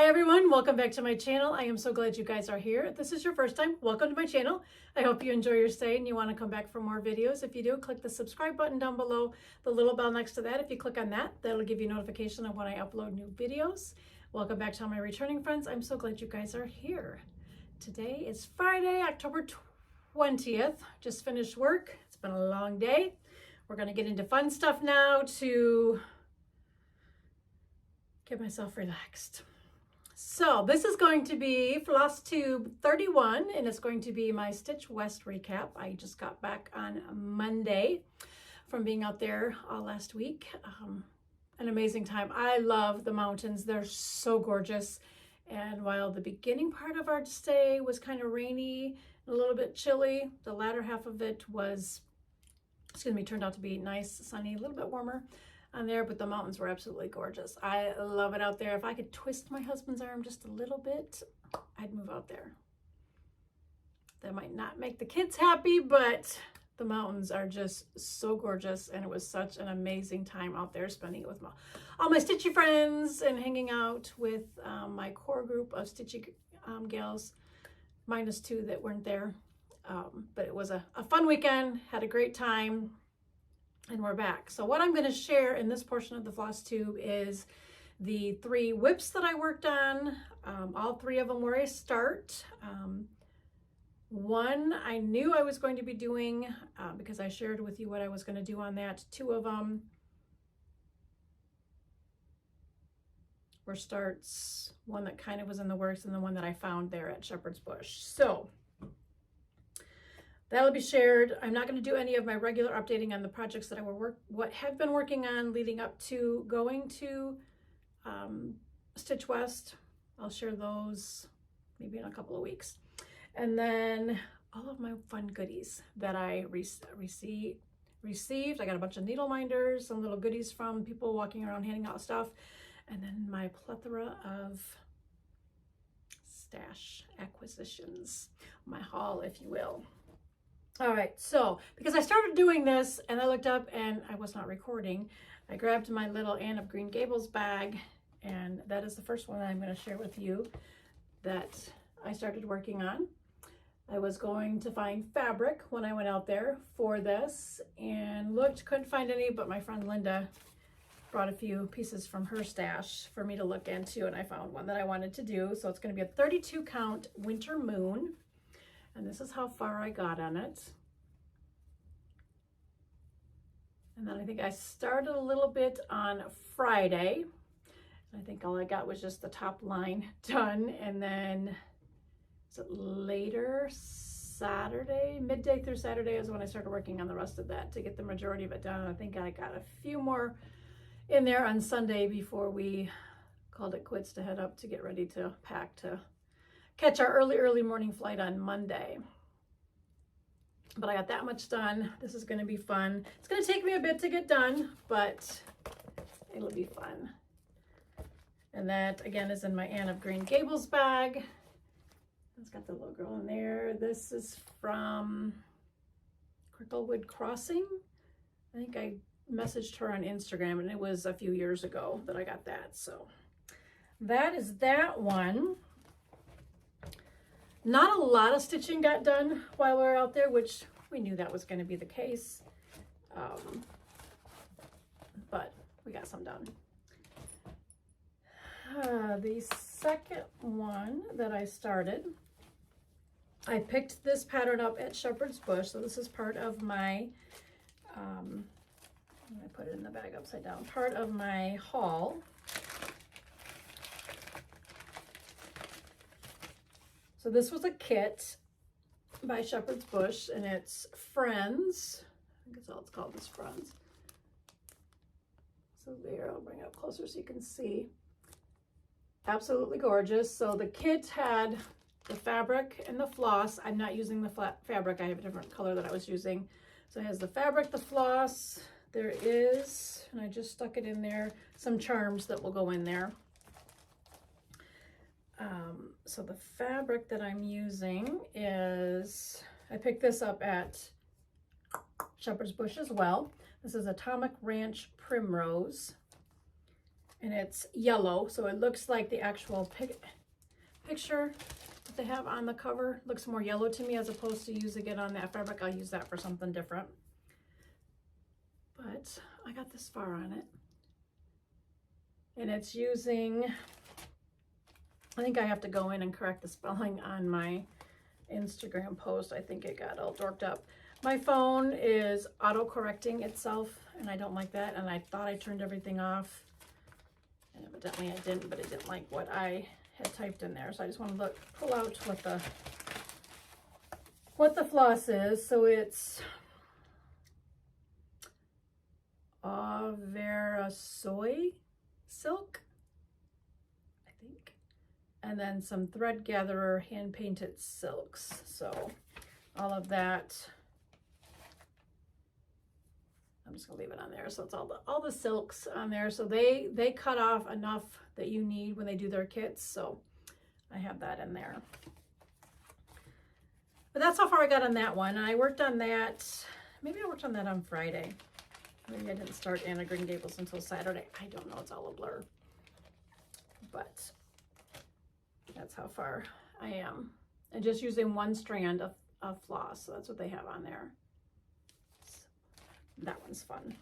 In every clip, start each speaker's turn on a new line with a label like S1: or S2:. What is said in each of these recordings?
S1: Hi everyone, welcome back to my channel. I am so glad you guys are here. If this is your first time, welcome to my channel. I hope you enjoy your stay and you want to come back for more videos. If you do, click the subscribe button down below, the little bell next to that. If you click on that, that'll give you notification of when I upload new videos. Welcome back to all my returning friends. I'm so glad you guys are here. Today is Friday, October 20th. Just finished work. It's been a long day. We're going to get into fun stuff now to get myself relaxed. So this is going to be Flosstube 31, and it's going to be my Stitch West recap. I just got back on Monday from being out there all last week. An amazing time. I love the mountains. They're so gorgeous. And while the beginning part of our stay was kind of rainy, a little bit chilly, the latter half of it was, turned out to be nice, sunny, a little bit warmer on there, but the mountains were absolutely gorgeous. I love it out there. If I could twist my husband's arm just a little bit, I'd move out there. That might not make the kids happy, but the mountains are just so gorgeous, and it was such an amazing time out there spending it with all my stitchy friends and hanging out with my core group of stitchy gals, minus two that weren't there. But it was a fun weekend, had a great time. And we're back. So what I'm going to share in this portion of the floss tube is the 3 whips that I worked on. All 3 of them were a start. One I knew I was going to be doing because I shared with you what I was going to do on that. 2 of them were starts. One that kind of was in the works, and the one that I found there at Shepherd's Bush. So that'll be shared. I'm not going to do any of my regular updating on the projects that I have been working on leading up to going to Stitch West. I'll share those maybe in a couple of weeks. And then all of my fun goodies that I received. I got a bunch of needle minders, some little goodies from people walking around handing out stuff, and then my plethora of stash acquisitions, my haul, if you will. All right, so because I started doing this and I looked up and I was not recording, I grabbed my little Anne of Green Gables bag, and that is the first one that I'm going to share with you that I started working on. I was going to find fabric when I went out there for this and looked, couldn't find any, but my friend Linda brought a few pieces from her stash for me to look into, and I found one that I wanted to do. So it's going to be a 32 count winter moon. And this is how far I got on it. And then I think I started a little bit on Friday. I think all I got was just the top line done. And then is it later Saturday, midday through Saturday is when I started working on the rest of that to get the majority of it done. I think I got a few more in there on Sunday before we called it quits to head up to get ready to pack to catch our early morning flight on Monday. But I got that much done. This is going to be fun. It's going to take me a bit to get done, but it'll be fun. And that again is in my Anne of Green Gables bag. It's got the logo on there. This is from Cricklewood Crossing. I think I messaged her on Instagram, and it was a few years ago that I got that. So that is that one. Not a lot of stitching got done while we were out there, which we knew that was going to be the case. But we got some done. The second one that I started, I picked this pattern up at Shepherd's Bush. So this is part of my, I put it in the bag upside down, part of my haul. So this was a kit by Shepherd's Bush, and it's Friends. I think that's all it's called, is Friends. So there, I'll bring it up closer so you can see. Absolutely gorgeous. So the kit had the fabric and the floss. I'm not using the flat fabric. I have a different color that I was using. So it has the fabric, the floss. There is, and I just stuck it in there, some charms that will go in there. So the fabric that I'm using is, I picked this up at Shepherd's Bush as well. This is Atomic Ranch Primrose. and it's yellow, so it looks like the actual picture that they have on the cover looks more yellow to me, as opposed to using it on that fabric. I'll use that for something different. But I got this far on it, and it's using, I think I have to go in and correct the spelling on my Instagram post. I think it got all dorked up. My phone is auto-correcting itself, and I don't like that, and I thought I turned everything off, and evidently I didn't, but it didn't like what I had typed in there. So I just want to pull out what the floss is. So it's Vera soy silk, I think, and then some thread gatherer hand painted silks. So all of that, I'm just gonna leave it on there. So it's all the silks on there. So they cut off enough that you need when they do their kits. So I have that in there. But that's how far I got on that one. And I worked on that, maybe I worked on that on Friday. Maybe I didn't start Anna Green Gables until Saturday. I don't know, it's all a blur. But that's how far I am. And just using one strand of floss. So that's what they have on there. That one's fun.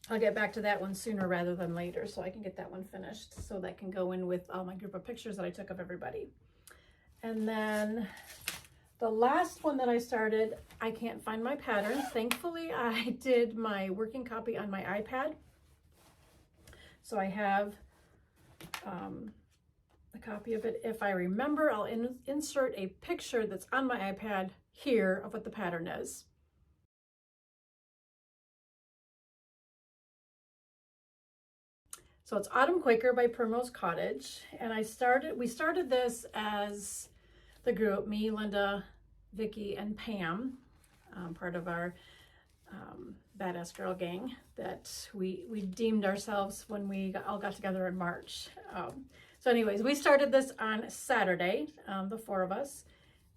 S1: I'll get back to that one sooner rather than later, so I can get that one finished, so that can go in with all my group of pictures that I took of everybody. And then the last one that I started, I can't find my pattern. Thankfully, I did my working copy on my iPad. So I have a copy of it. If I remember, I'll insert a picture that's on my iPad here of what the pattern is. So it's Autumn Quaker by Primrose Cottage. And we started this as the group, me, Linda, Vicki, and Pam, part of our Badass Girl Gang that we deemed ourselves when we all got together in March. So anyways, we started this on Saturday, the four of us,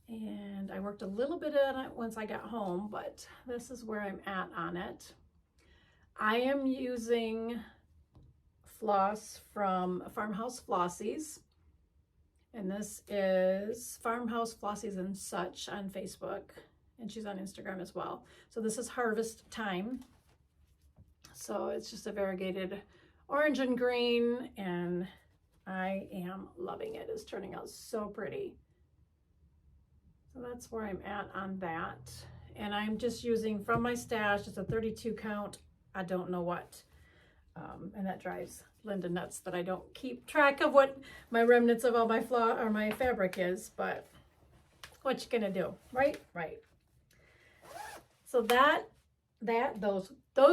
S1: and I worked a little bit on it once I got home, but this is where I'm at on it. I am using floss from Farmhouse Flossies, and this is Farmhouse Flossies and Such on Facebook, and she's on Instagram as well. So this is Harvest Time. So it's just a variegated orange and green, and I am loving it. It's turning out so pretty. So that's where I'm at on that. And I'm just using from my stash, it's a 32 count, I don't know what. And that drives Linda nuts that I don't keep track of what my remnants of all my my fabric is, but what you gonna do, right? Right. So those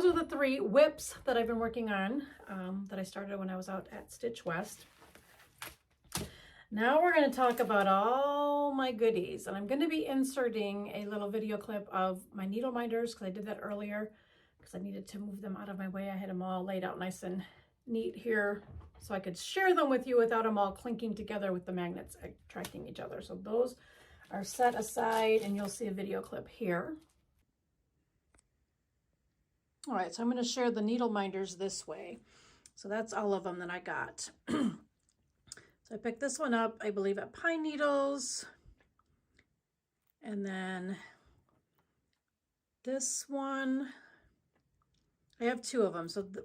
S1: are the 3 whips that I've been working on, that I started when I was out at Stitch West. Now we're going to talk about all my goodies, and I'm going to be inserting a little video clip of my needle minders, because I did that earlier because I needed to move them out of my way. I had them all laid out nice and neat here so I could share them with you without them all clinking together with the magnets attracting each other. So those are set aside, and you'll see a video clip here. All right, so I'm going to share the needle minders this way. So that's all of them that I got. So I picked this one up, I believe, at Pine Needles. And then this one, I have 2 of them. So the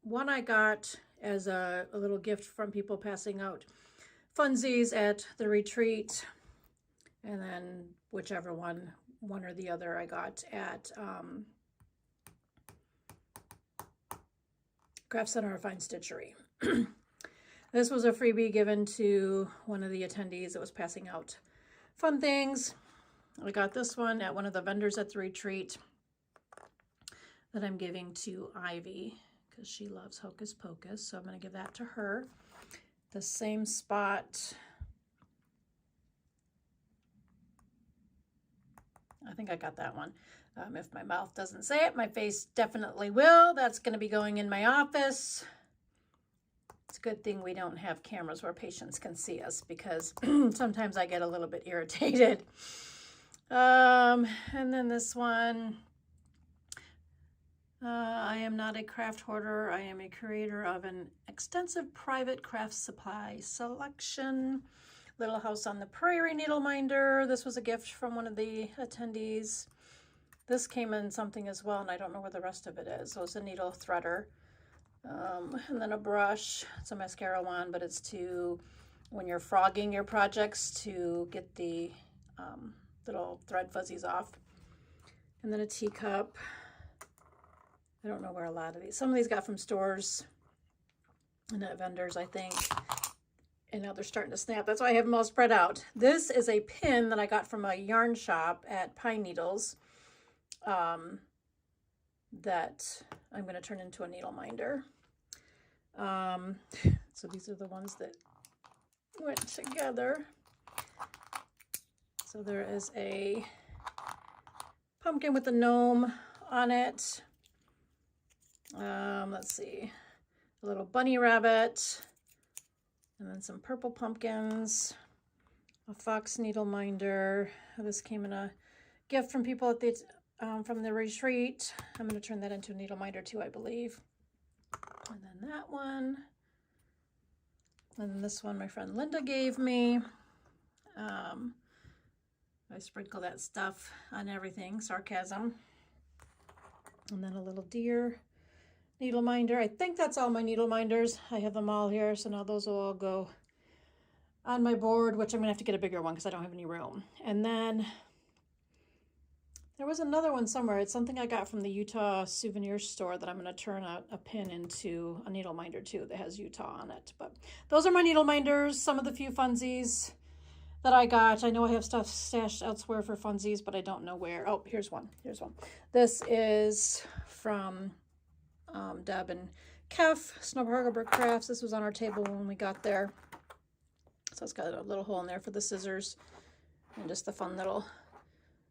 S1: one I got as a little gift from people passing out funsies at the retreat. And then whichever one or the other I got at Craft Center or Fine Stitchery. This was a freebie given to one of the attendees that was passing out fun things. I got this one at one of the vendors at the retreat that I'm giving to Ivy because she loves Hocus Pocus. So I'm going to give that to her. The same spot. I think I got that one. If my mouth doesn't say it, my face definitely will. That's going to be going in my office. It's a good thing we don't have cameras where patients can see us, because sometimes I get a little bit irritated. And then this one, I am not a craft hoarder. I am a creator of an extensive private craft supply selection. Little House on the Prairie needle minder. This was a gift from one of the attendees. This came in something as well, and I don't know where the rest of it is. So it's a needle threader. And then a brush. It's a mascara wand, but it's to, when you're frogging your projects, to get the little thread fuzzies off. And then a teacup. I don't know where a lot of these, some of these got from stores and at vendors, I think. And now they're starting to snap. That's why I have them all spread out. This is a pin that I got from a yarn shop at Pine Needles that I'm going to turn into a needle minder. So these are the ones that went together. So there is a pumpkin with a gnome on it. Let's see, a little bunny rabbit, and then some purple pumpkins, a fox needle minder. This came in a gift from people at the from the retreat. I'm going to turn that into a needle minder too, I believe. And then that one, and then this one my friend Linda gave me. I sprinkle that stuff on everything, sarcasm. And then a little deer needle minder. I think that's all my needle minders. I have them all here, so now those will all go on my board, which I'm gonna have to get a bigger one because I don't have any room. And then there was another one somewhere. It's something I got from the Utah souvenir store that I'm gonna turn a pin into a needle minder too that has Utah on it. But those are my needle minders, some of the few funsies that I got. I know I have stuff stashed elsewhere for funsies, but I don't know where. Oh, here's one. Here's one. This is from Deb and Kef, Snowbird Harbor Crafts. This was on our table when we got there. So it's got a little hole in there for the scissors and just the fun little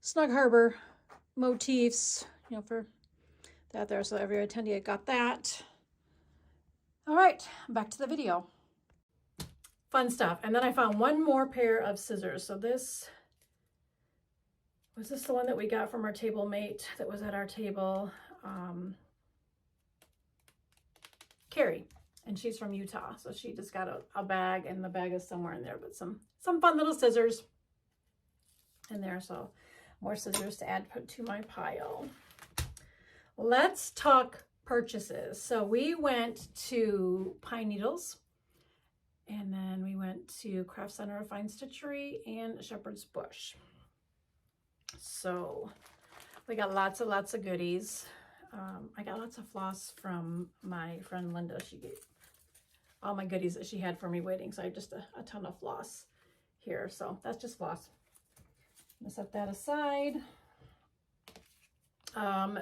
S1: Snug Harbor motifs, you know, for that there. So every attendee got that. All right, back to the video. Fun stuff. And then I found one more pair of scissors. So this, was this the one that we got from our table mate that was at our table? Carrie, and she's from Utah, so she just got a bag, and the bag is somewhere in there, but some fun little scissors in there. So more scissors to add to my pile. Let's talk purchases. So we went to Pine Needles, and then we went to Craft Center of Fine Stitchery and Shepherd's Bush. So we got lots of goodies. I got lots of floss from my friend Linda. She gave all my goodies that she had for me waiting. So I have just a ton of floss here. So that's just floss. I'm gonna set that aside.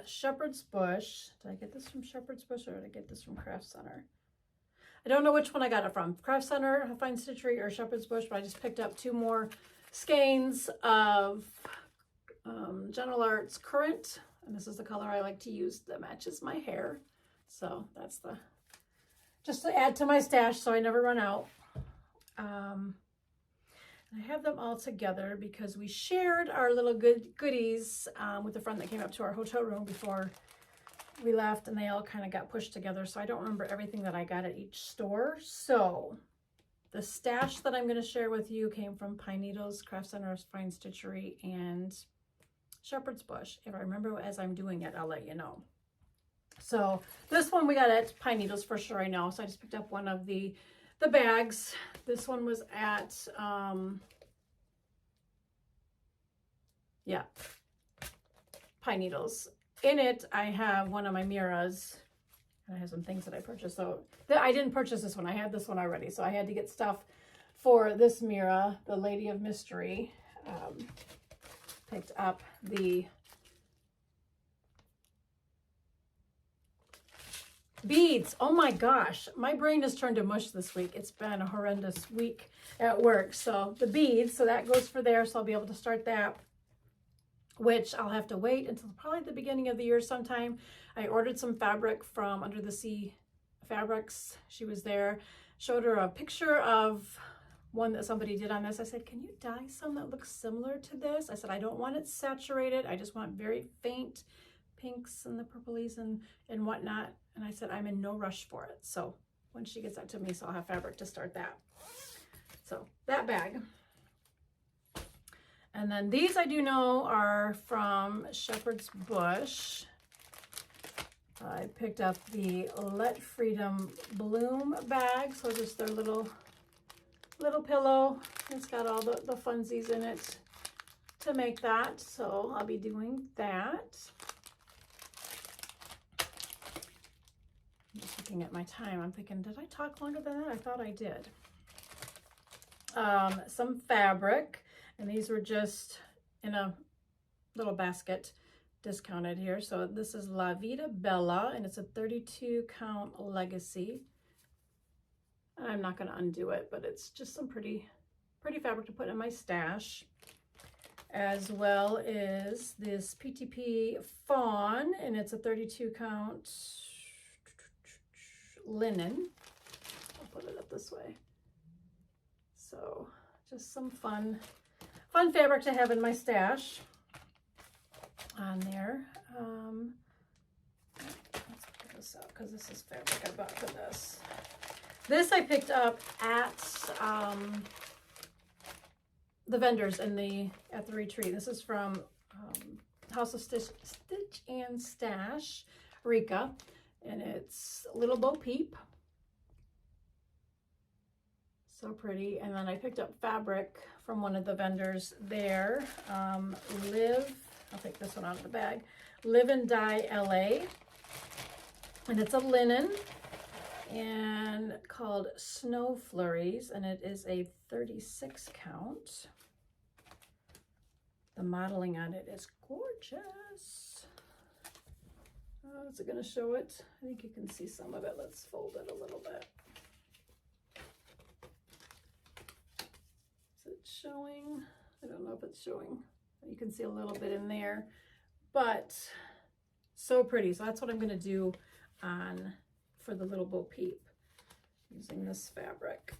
S1: Shepherd's Bush. Did I get this from Shepherd's Bush or did I get this from Craft Center? I don't know which one I got it from. Craft Center, Fine Stitchery, or Shepherd's Bush, but I just picked up 2 more skeins of General Arts Current. And this is the color I like to use that matches my hair. So that's just to add to my stash so I never run out. I have them all together because we shared our little goodies with a friend that came up to our hotel room before we left, and they all kind of got pushed together. So I don't remember everything that I got at each store. So the stash that I'm going to share with you came from Pine Needles, Craft Center of Fine Stitchery, and Shepherd's Bush. If I remember as I'm doing it, I'll let you know. So this one we got at Pine Needles for sure, I know. So I just picked up one of the bags. This one was at, yeah, Pine Needles. In it, I have one of my Miras. I have some things that I purchased. So I didn't purchase this one. I had this one already. So I had to get stuff for this Mira, the Lady of Mystery. Picked up the beads. Oh my gosh, my brain has turned to mush this week. It's been a horrendous week at work. So the beads, so that goes for there. So I'll be able to start that, which I'll have to wait until probably the beginning of the year sometime. I ordered some fabric from Under the Sea Fabrics. She was there, showed her a picture of one that somebody did on this. I said, can you dye some that looks similar to this? I said, I don't want it saturated. I just want very faint pinks and the purplies and whatnot. And I said, I'm in no rush for it. So when she gets that to me, so I'll have fabric to start that. So that bag. And then these I do know are from Shepherd's Bush. I picked up the Let Freedom Bloom bag. So just their little pillow. It's got all the funsies in it to make that. So I'll be doing that. I'm just looking at my time. I'm thinking, did I talk longer than that? I thought I did. Some fabric, and these were just in a little basket, discounted here. So this is La Vida Bella, and it's a 32 count legacy. I'm not going to undo it, but it's just some pretty fabric to put in my stash. As well as this PTP Fawn, and it's a 32 count linen. I'll put it up this way. So just some fun fabric to have in my stash on there. Let's put this out because this is fabric I bought for this. This I picked up at the vendors at the retreat. This is from House of Stitch and Stash, Rika, and it's Little Bo Peep. So pretty. And then I picked up fabric from one of the vendors there. Live, I'll take this one out of the bag. Live and Dye LA. And it's a linen and called Snow Flurries, and it is a 36 count. The modeling on it is gorgeous. Oh, is it going to show it? I think you can see some of it. Let's fold it a little bit. Is it showing? I don't know if it's showing. You can see a little bit in there, but so pretty. So that's what I'm going to do on for the Little Bo Peep, using this fabric.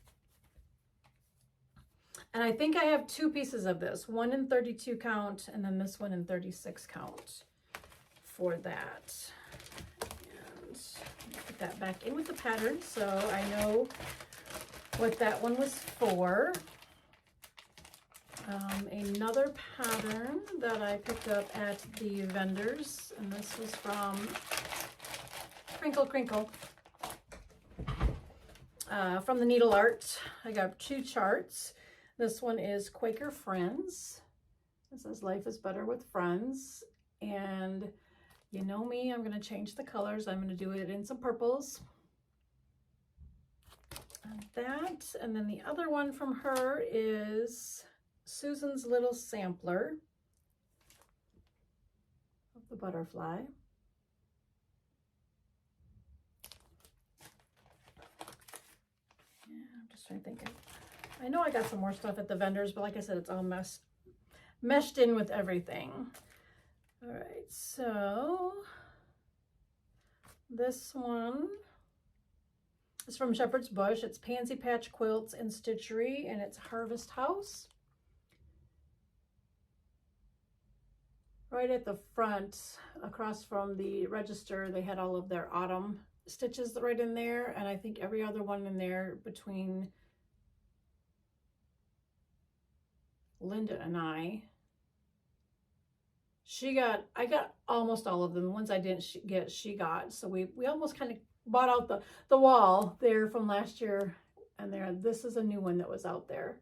S1: And I think I have two pieces of this, one in 32 count and then this one in 36 count for that. And put that back in with the pattern so I know what that one was for. Another pattern that I picked up at the vendors, and this was from Crinkle Crinkle. From the Needle Art, I got two charts. This one is Quaker Friends. It says Life is Better with Friends. And you know me, I'm going to change the colors. I'm going to do it in some purples. And that. And then the other one from her is Susan's Little Sampler of the butterfly. I think I know I got some more stuff at the vendors, but like I said, it's all meshed in with everything. All right, so this one is from Shepherd's Bush. It's Pansy Patch Quilts and Stitchery, and it's Harvest House. Right at the front, across from the register, they had all of their autumn stitches right in there, and I think every other one in there between Linda and I got almost all of them. The ones I didn't get, she got. So we almost kind of bought out the wall there from last year, and there, this is a new one that was out there.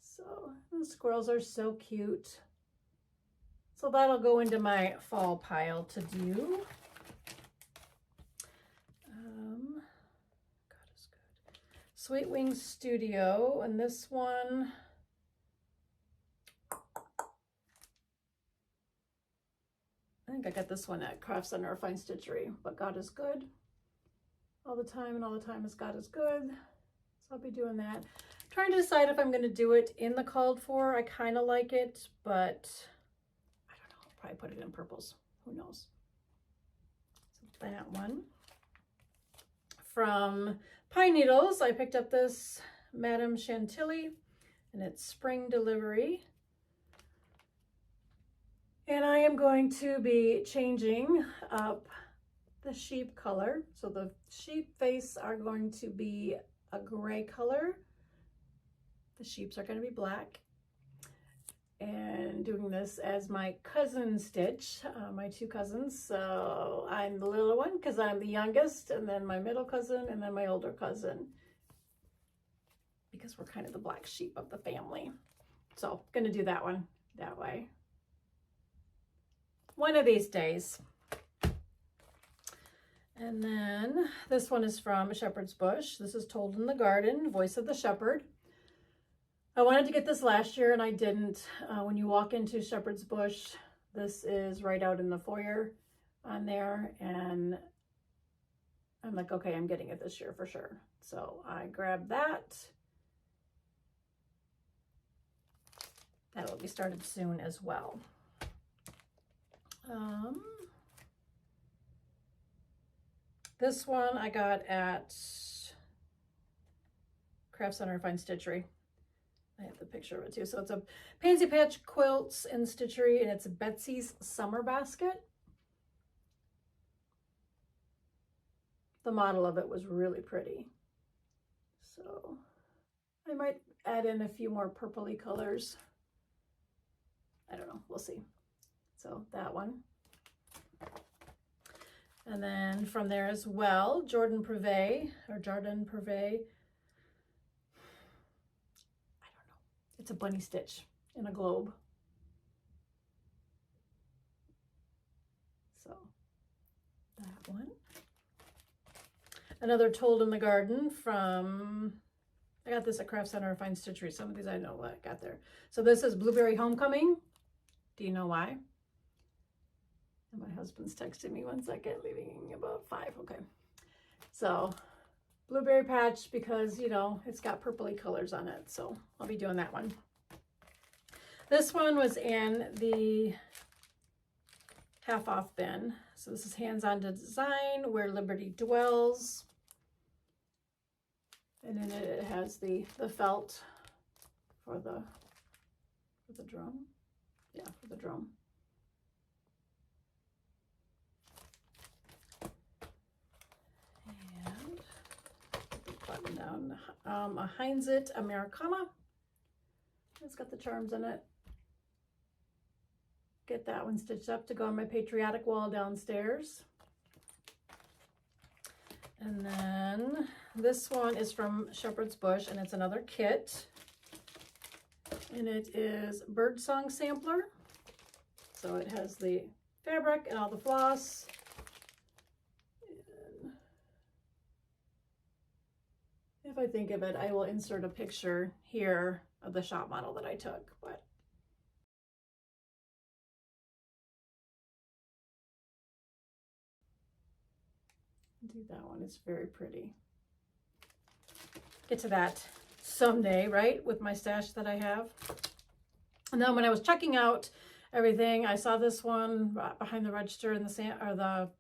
S1: So the squirrels are so cute. So that'll go into my fall pile to do. God is good. Sweet Wings Studio, and this one, I think I got this one at Craft Center or Fine Stitchery, but God is good all the time, and all the time is God is good. So I'll be doing that. Trying to decide if I'm going to do it in the called for. I kind of like it, but I don't know. I'll probably put it in purples. Who knows? So that one. From Pine Needles, I picked up this Madame Chantilly, and it's Spring Delivery. And I am going to be changing up the sheep color. So the sheep face are going to be a gray color. The sheeps are going to be black. And doing this as my cousin stitch, my two cousins. So I'm the little one because I'm the youngest, and then my middle cousin, and then my older cousin, because we're kind of the black sheep of the family. So I'm going to do that one that way one of these days. And then this one is from Shepherd's Bush. This is Told in the Garden, Voice of the Shepherd. I wanted to get this last year and I didn't. When you walk into Shepherd's Bush, this is right out in the foyer on there, and I'm like, okay, I'm getting it this year for sure. So I grabbed that. That will be started soon as well. This one I got at Craft Center Fine Stitchery. I have the picture of it too. So it's a Pansy Patch Quilts and Stitchery, and it's Betsy's Summer Basket. The model of it was really pretty. So I might add in a few more purpley colors. I don't know, we'll see. So that one. And then from there as well, Jordan Privé. It's a bunny stitch in a globe. So that one. Another Told in the Garden from, I got this at Craft Center Fine Stitchery. Some of these I know what I got there. So this is Blueberry Homecoming. Do you know why? And my husband's texting me 1 second, leaving about 5. Okay. So blueberry patch, because, you know, it's got purpley colors on it. So I'll be doing that one. This one was in the half off bin. So this is Hands On Design, Where Liberty Dwells. And then it has the felt for the drum. Yeah, for the drum. And button down a Heinzit Americana. It's got the charms in it. Get that one stitched up to go on my patriotic wall downstairs. And then this one is from Shepherd's Bush, and it's another kit. And it is Birdsong Sampler. So it has the fabric and all the floss. And if I think of it, I will insert a picture here of the shop model that I took. But do that one. It's very pretty. Get to that someday, right? With my stash that I have. And then when I was checking out everything, I saw this one behind the register in the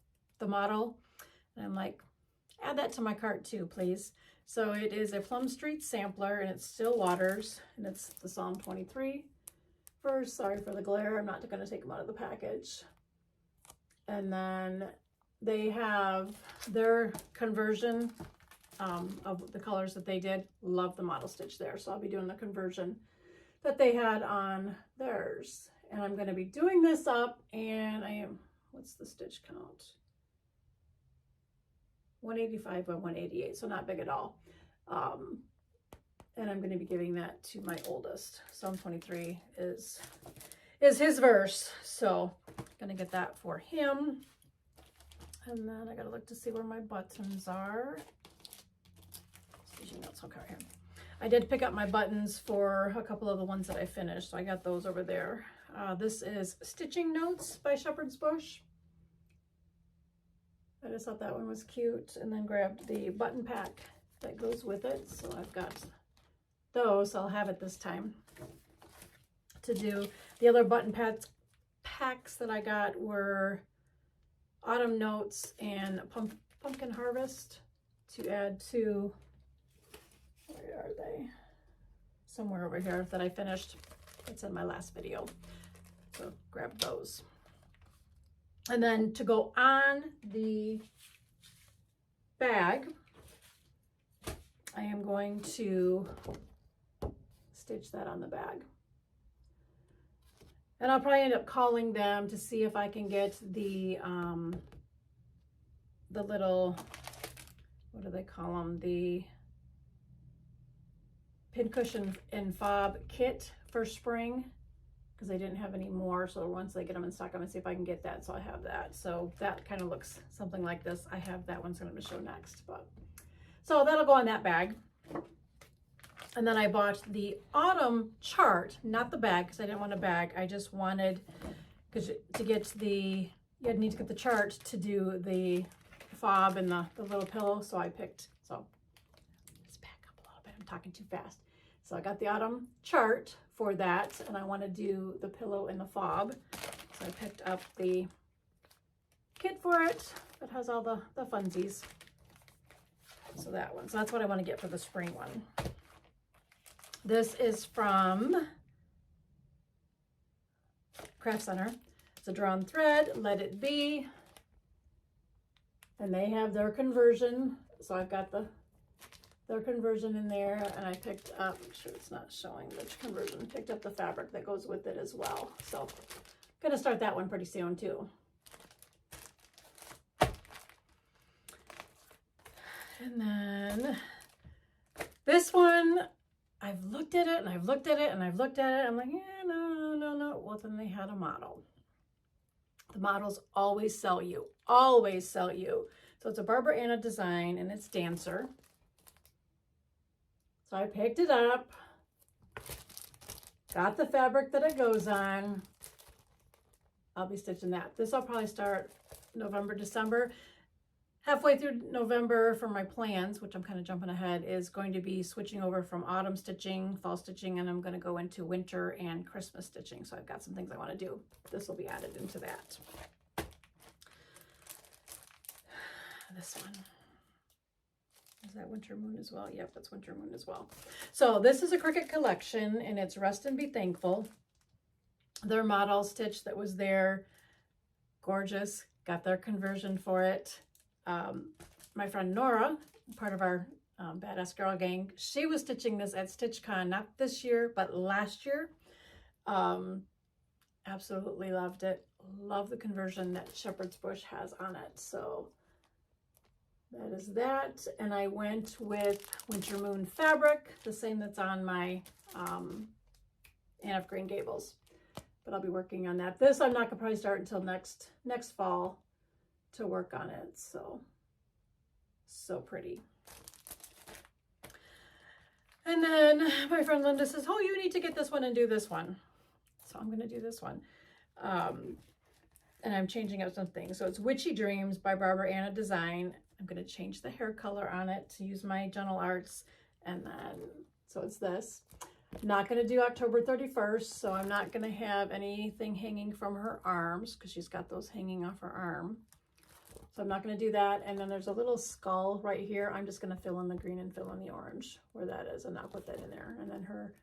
S1: model, and I'm like, add that to my cart too, please. So it is a Plum Street sampler, and it's Still Waters, and it's the Psalm 23 verse. Sorry for the glare. I'm not going to take them out of the package. And then they have their conversion of the colors that they did. Love the model stitch there. So I'll be doing the conversion that they had on theirs. And I'm going to be doing this up, and I am, what's the stitch count? 185 by 188, so not big at all. And I'm going to be giving that to my oldest. Psalm 23 is his verse, so I'm going to get that for him. And then I got to look to see where my buttons are. Notes. Okay, here. I did pick up my buttons for a couple of the ones that I finished, so I got those over there. This is Stitching Notes by Shepherd's Bush. I just thought that one was cute, and then grabbed the button pack that goes with it. So I've got those. I'll have it this time to do. The other button packs that I got were Autumn Notes and Pumpkin Harvest to add to, where are they? Somewhere over here that I finished. It's in my last video. So grab those. And then to go on the bag, I am going to stitch that on the bag. And I'll probably end up calling them to see if I can get the little, what do they call them? The pincushion and fob kit for spring, because they didn't have any more. So once they get them in stock, I'm gonna see if I can get that. So I have that. So that kind of looks something like this. I have that one's gonna show next, but so that'll go on that bag. And then I bought the autumn chart, not the bag, because I didn't want a bag. I just wanted, because to get the, you need to get the chart to do the fob and the little pillow. So I picked, so let's back up a little bit. I'm talking too fast. So I got the autumn chart for that, and I want to do the pillow and the fob. So I picked up the kit for it that has all the funsies. So that one. So that's what I want to get for the spring one. This is from Craft Center. It's a drawn thread, Let It Be. And they have their conversion. So I've got their conversion in there, and I picked up, make sure it's not showing which conversion, picked up the fabric that goes with it as well. So I'm gonna start that one pretty soon too. And then this one, I've looked at it and I've looked at it and I've looked at it. I'm like, yeah, no. Well, then they had a model. The models always sell you, always sell you. So it's a Barbara Anna design, and it's Dancer. So I picked it up, got the fabric that it goes on. I'll be stitching that. This I'll probably start November, December. Halfway through November for my plans, which I'm kind of jumping ahead, is going to be switching over from autumn stitching, fall stitching, and I'm going to go into winter and Christmas stitching. So I've got some things I want to do. This will be added into that. This one. Is that Winter Moon as well? Yep, that's Winter Moon as well. So this is a Cricut collection, and it's Rest and Be Thankful. Their model stitch that was there, gorgeous. Got their conversion for it. My friend Nora, part of our Badass Girl Gang, she was stitching this at StitchCon, not this year, but last year. Absolutely loved it. Love the conversion that Shepherd's Bush has on it. So that is that. And I went with Winter Moon fabric, the same that's on my Anne of Green Gables. But I'll be working on that. This I'm not gonna probably start until next fall to work on it. So pretty. And then my friend Linda says, oh, you need to get this one and do this one. So I'm gonna do this one. And I'm changing up some things. So it's Witchy Dreams by Barbara Anna Design. I'm gonna change the hair color on it to use my Gentle Arts. And then, so it's this. Not gonna do October 31st, so I'm not gonna have anything hanging from her arms because she's got those hanging off her arm. So I'm not going to do that. And then there's a little skull right here. I'm just going to fill in the green and fill in the orange where that is, and I'll put that in there. And then her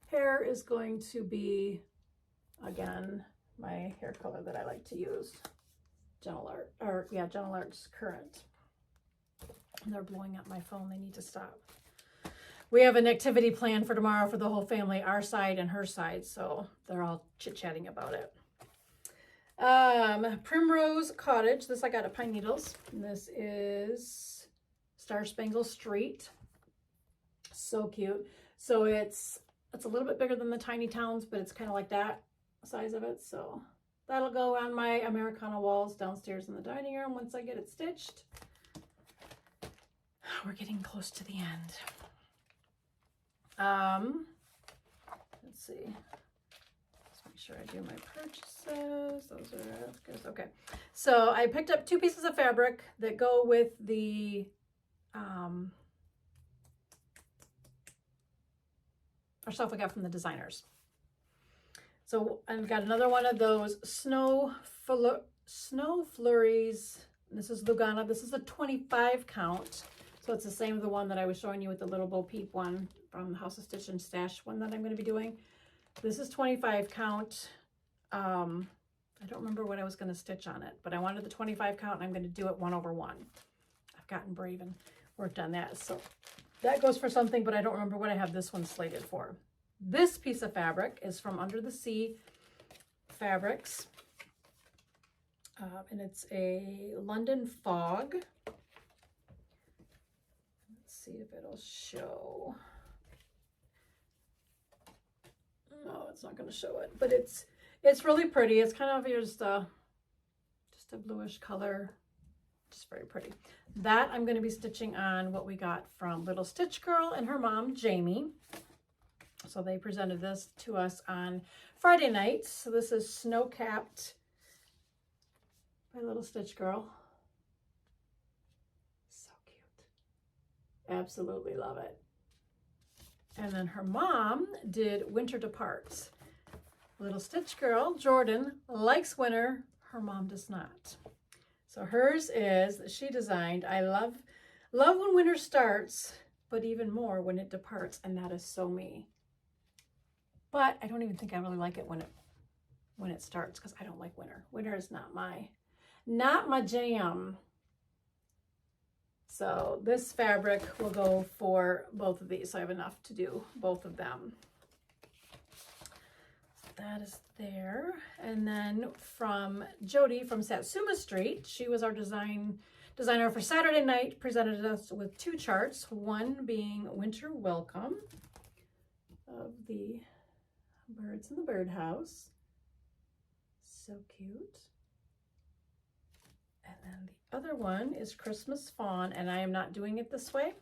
S1: hair is going to be, again, my hair color that I like to use. Gentle Arts Current. And they're blowing up my phone. They need to stop. We have an activity planned for tomorrow for the whole family, our side and her side. So they're all chit-chatting about it. Primrose Cottage. This I got at Pine Needles. And this is Star Spangled Street. So cute. So it's a little bit bigger than the Tiny Towns, but it's kind of like that size of it. So that'll go on my Americana walls downstairs in the dining room once I get it stitched. We're getting close to the end. Let's see. Make sure I do my purchases. Those are good. Okay. So I picked up 2 pieces of fabric that go with the our stuff we got from the designers. So I've got another one of those snow flurries. This is Lugana. This is a 25 count. So it's the same as the one that I was showing you with the little Bo Peep one from the House of Stitch and Stash one that I'm going to be doing. This is 25 count. I don't remember what I was going to stitch on it, but I wanted the 25 count and I'm going to do it 1/1. I've gotten brave and worked on that. So that goes for something, but I don't remember what I have this one slated for. This piece of fabric is from Under the Sea Fabrics. And it's a London Fog. Let's see if it'll show. No, it's not going to show it, but it's really pretty. It's kind of just a bluish color. Just very pretty. That I'm going to be stitching on what we got from Little Stitch Girl and her mom, Jamie. So they presented this to us on Friday night. So this is Snow Capped by Little Stitch Girl. So cute. Absolutely love it. And then her mom did Winter Departs. Little Stitch Girl, Jordan, likes winter. Her mom does not. So hers is, she designed, I love when winter starts, but even more when it departs. And that is so me. But I don't even think I really like it when it starts, because I don't like winter. Winter is not my jam. So this fabric will go for both of these. So I have enough to do both of them. That is there. And then from Jodi from Satsuma Street, she was our designer for Saturday night, presented us with 2 charts, one being Winter Welcome of the birds in the birdhouse. So cute. And then the other one is Christmas Fawn, and I am not doing it this way.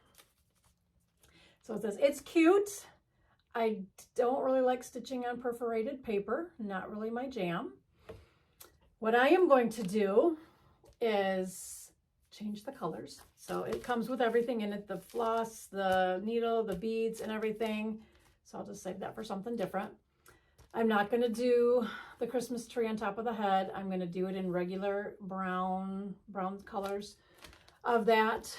S1: So it says, it's cute. I don't really like stitching on perforated paper, not really my jam. What I am going to do is change the colors. So it comes with everything in it, the floss, the needle, the beads, and everything. So I'll just save that for something different. I'm not going to do the Christmas tree on top of the head. I'm going to do it in regular brown colors of that.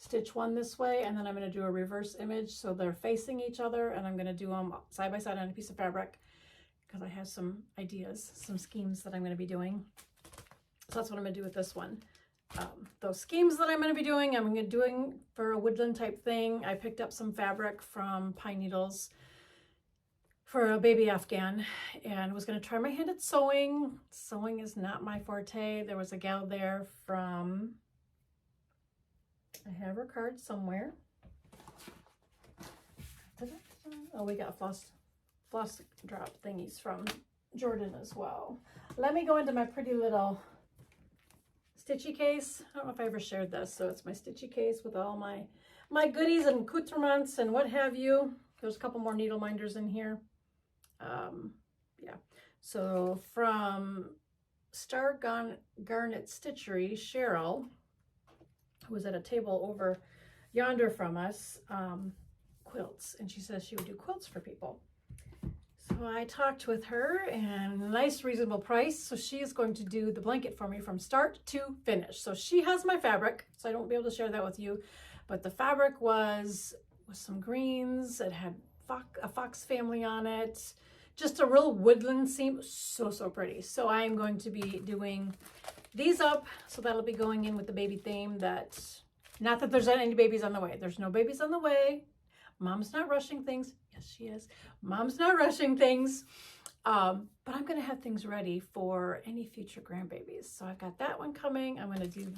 S1: Stitch one this way, and then I'm going to do a reverse image so they're facing each other, and I'm going to do them side by side on a piece of fabric because I have some ideas, some schemes that I'm going to be doing. So that's what I'm going to do with this one. Those schemes that I'm going to be doing, I'm going to be doing for a woodland type thing. I picked up some fabric from Pine Needles for a baby Afghan and was going to try my hand at sewing. Sewing is not my forte. There was a gal there from, I have her card somewhere. Oh, we got floss drop thingies from Jordan as well. Let me go into my pretty little stitchy case. I don't know if I ever shared this. So it's my stitchy case with all my goodies and accoutrements and what have you. There's a couple more needle minders in here. Yeah. So from Star Garnet Stitchery, Cheryl, who was at a table over yonder from us, quilts, and she says she would do quilts for people. So I talked with her, and a nice reasonable price. So she is going to do the blanket for me from start to finish. So she has my fabric, so I don't be able to share that with you, but the fabric was some greens. It had a fox family on it, just a real woodland seam. So pretty. So I am going to be doing these up, so that'll be going in with the baby theme. That, not that there's any babies on the way. There's no babies on the way. Mom's not rushing things. Yes, she is. Mom's not rushing things. But I'm going to have things ready for any future grandbabies. So I've got that one coming. I'm going to do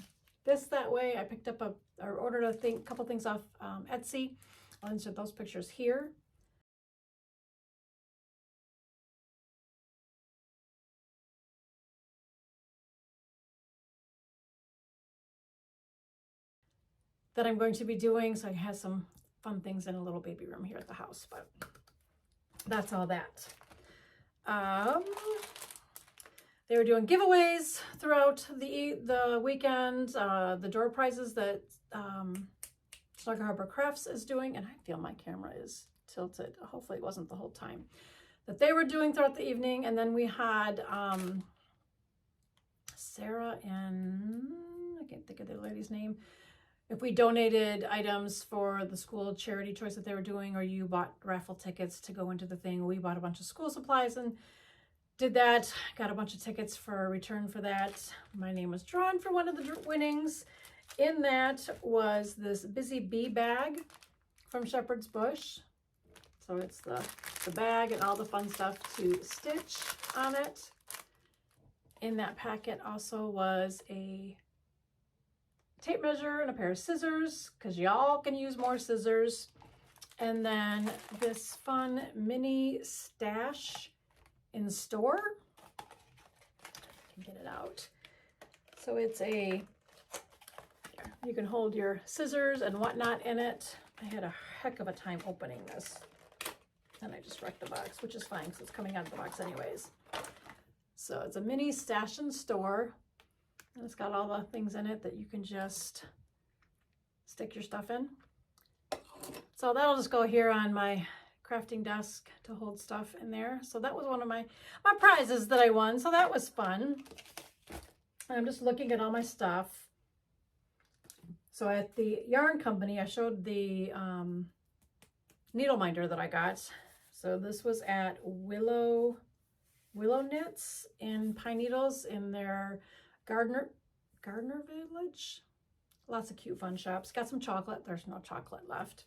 S1: this that way. I picked up or ordered a couple things off Etsy. I'll insert those pictures here. That I'm going to be doing, so I have some fun things in a little baby room here at the house, but that's all that. They were doing giveaways throughout the weekend, the door prizes that Snugger Harbor Crafts is doing, and I feel my camera is tilted. Hopefully it wasn't the whole time. That they were doing throughout the evening, and then we had Sarah and I can't think of the lady's name. If we donated items for the school charity choice that they were doing, or you bought raffle tickets to go into the thing, we bought a bunch of school supplies and did that, got a bunch of tickets for a return for that. My name was drawn for one of the winnings. In that was this Busy Bee bag from Shepherd's Bush. So it's the bag and all the fun stuff to stitch on it. In that packet also was a tape measure and a pair of scissors, because y'all can use more scissors. And then this fun mini stash in store. I can get it out. So it's a, you can hold your scissors and whatnot in it. I had a heck of a time opening this. And I just wrecked the box, which is fine because it's coming out of the box anyways. So it's a mini stash and store. And it's got all the things in it that you can just stick your stuff in. So that'll just go here on my crafting desk to hold stuff in there. So that was one of my prizes that I won. So that was fun. And I'm just looking at all my stuff. So at the yarn company, I showed the needle minder that I got. So this was at Willow Knits in Pine Needles in their Gardner Village. Lots of cute fun shops. Got some chocolate. There's no chocolate left.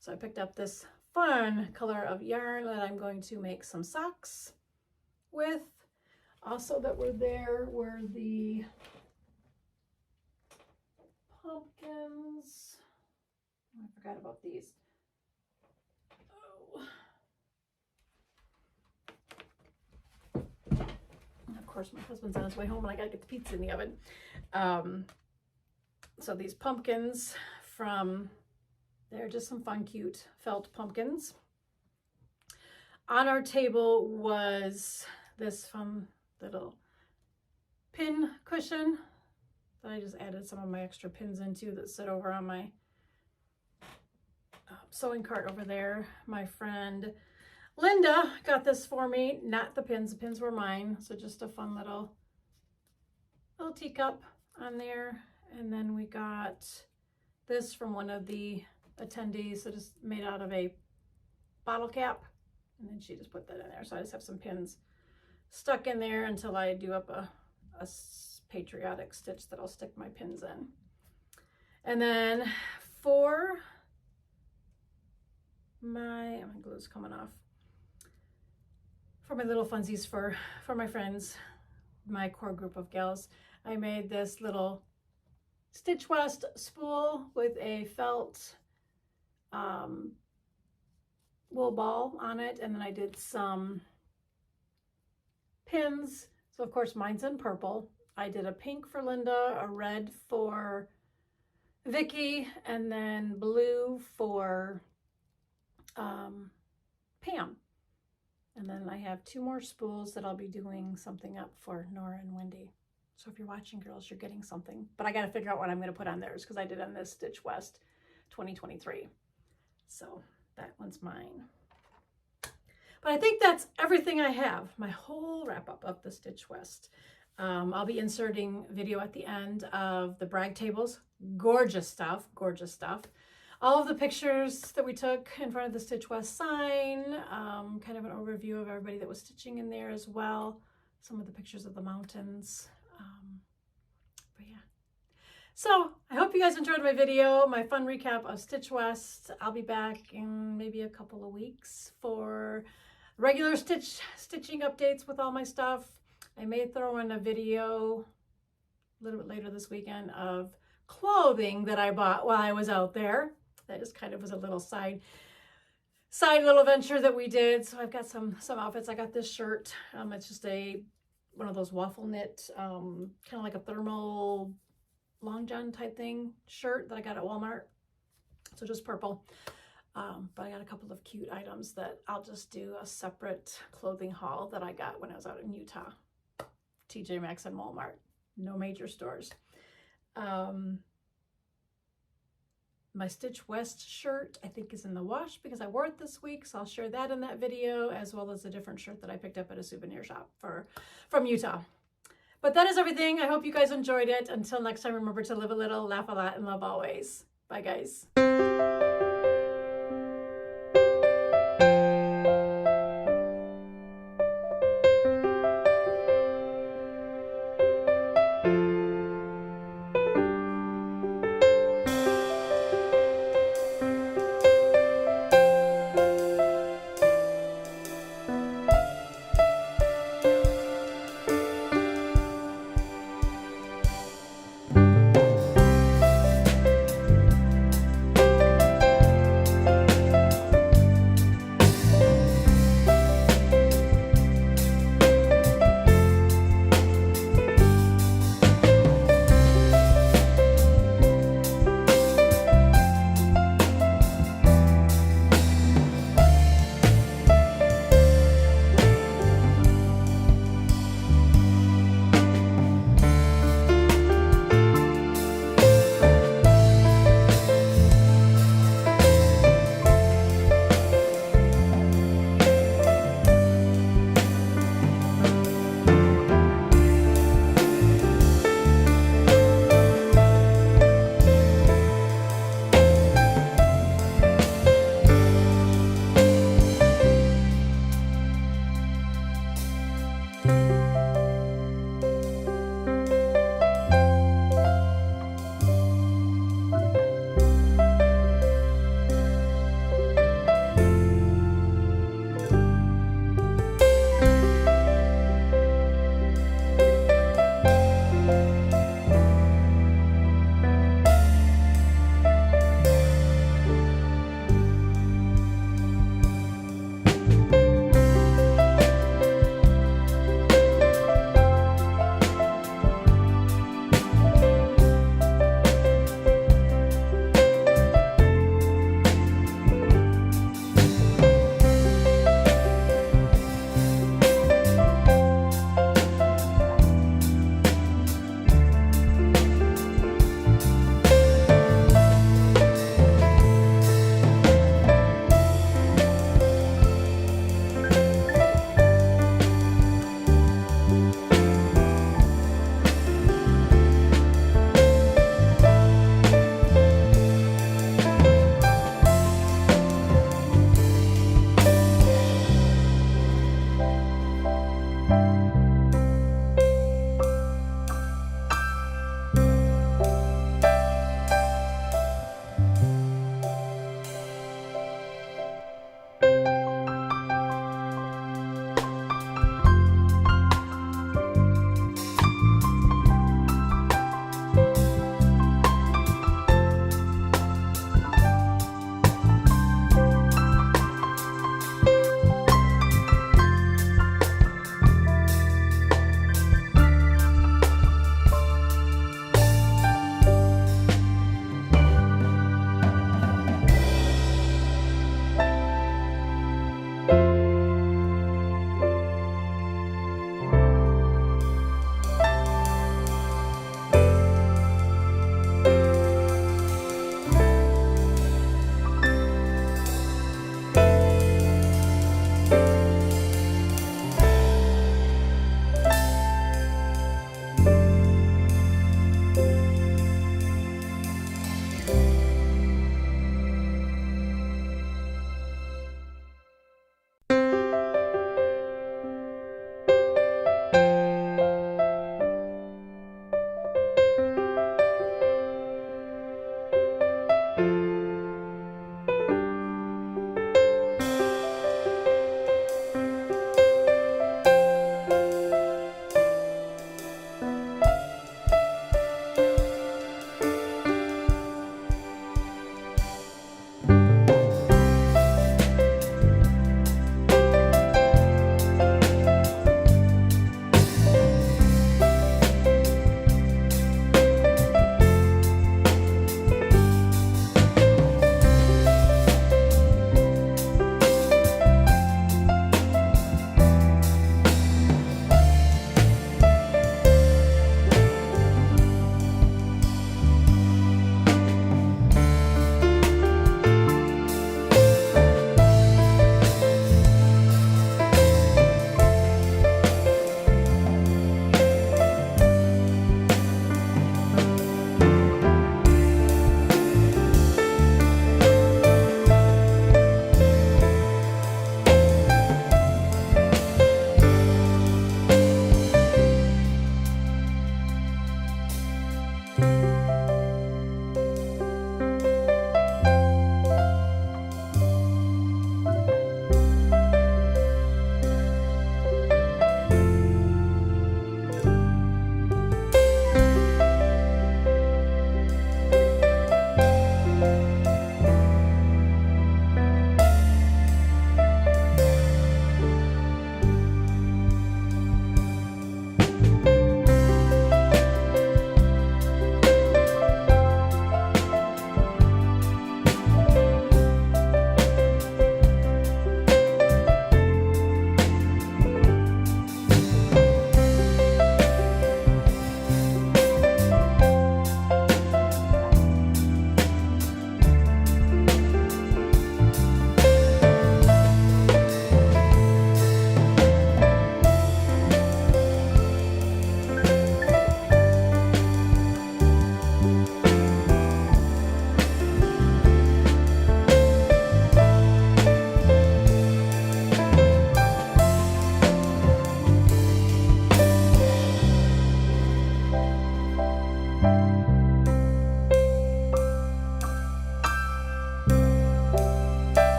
S1: So I picked up this fun color of yarn that I'm going to make some socks with. Also that were there were the pumpkins. I forgot about these. Of course, my husband's on his way home and I gotta get the pizza in the oven. So these pumpkins from, they're just some fun, cute felt pumpkins. On our table was this fun little pin cushion that I just added some of my extra pins into that sit over on my sewing cart over there. My friend Linda got this for me, not the pins were mine. So just a fun little teacup on there. And then we got this from one of the attendees, so just made out of a bottle cap. And then she just put that in there. So I just have some pins stuck in there until I do up a patriotic stitch that I'll stick my pins in. And then for my glue's coming off. For my little funsies for my friends, my core group of gals, I made this little Stitch West spool with a felt wool ball on it, and then I did some pins. So of course mine's in purple. I did a pink for Linda, a red for Vicky, and then blue for Pam. And then I have 2 more spools that I'll be doing something up for Nora and Wendy. So if you're watching, girls, you're getting something. But I got to figure out what I'm going to put on theirs because I did on this Stitch West 2023. So that one's mine. But I think that's everything I have. My whole wrap up of the Stitch West. I'll be inserting video at the end of the brag tables. Gorgeous stuff. Gorgeous stuff. All of the pictures that we took in front of the Stitch West sign, kind of an overview of everybody that was stitching in there as well. Some of the pictures of the mountains. But yeah. So I hope you guys enjoyed my video, my fun recap of Stitch West. I'll be back in maybe a couple of weeks for regular stitching updates with all my stuff. I may throw in a video a little bit later this weekend of clothing that I bought while I was out there. That just kind of was a little side little venture that we did. So I've got some outfits. I got this shirt. It's just one of those waffle knit, kind of like a thermal long john type thing shirt that I got at Walmart. So just purple. But I got a couple of cute items that I'll just do a separate clothing haul that I got when I was out in Utah. TJ Maxx and Walmart. No major stores. My Stitch West shirt, I think, is in the wash because I wore it this week. So I'll share that in that video, as well as a different shirt that I picked up at a souvenir shop from Utah. But that is everything. I hope you guys enjoyed it. Until next time, remember to live a little, laugh a lot, and love always. Bye, guys.